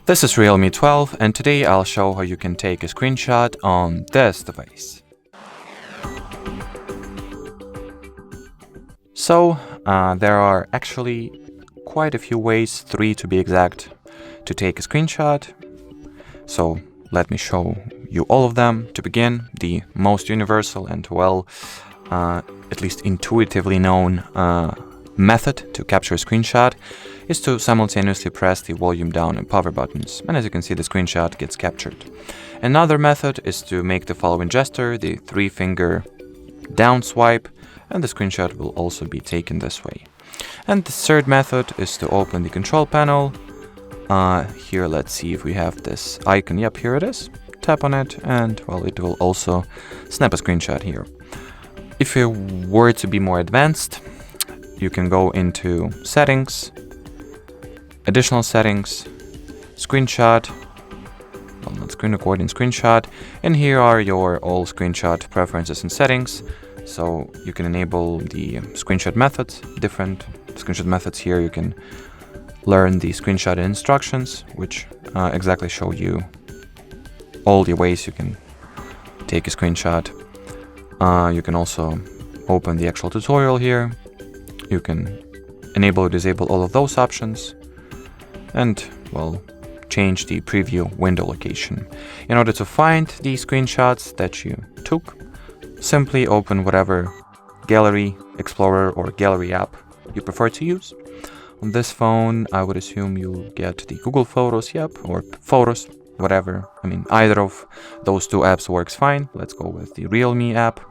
This is Realme 12 and today I'll show how you can take a screenshot on this device. So there are actually quite a few ways, 3 to be exact, to take a screenshot. So let me show you all of them. To begin, the most universal and at least intuitively known method to capture a screenshot is to simultaneously press the volume down and power buttons, and as you can see, the screenshot gets captured. Another method is to make the following gesture, the 3-finger down swipe, and the screenshot will also be taken this way. And the third method is to open the control panel. Here, let's see if we have this icon. Yep, here it is. Tap on it, and well, it will also snap a screenshot here. If you were to be more advanced, you can go into settings, additional settings, screenshot, well, not screen recording, screenshot, and here are your all screenshot preferences and settings. So you can enable the screenshot methods, different screenshot methods here. You can learn the screenshot instructions, which exactly show you all the ways you can take a screenshot. You can also open the actual tutorial here. You can enable or disable all of those options and, well, change the preview window location. In order to find the screenshots that you took, simply open whatever gallery, explorer, or gallery app you prefer to use. On this phone, I would assume you'll get the Google Photos, yep, or Photos, whatever. I mean, either of those 2 apps works fine. Let's go with the REALME app.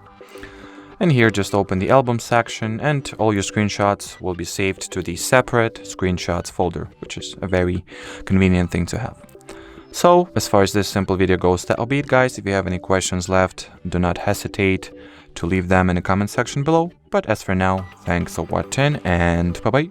And here, just open the album section and all your screenshots will be saved to the separate screenshots folder, which is a very convenient thing to have. So, as far as this simple video goes, that'll be it, guys. If you have any questions left, do not hesitate to leave them in the comment section below. But as for now, thanks for watching and bye-bye.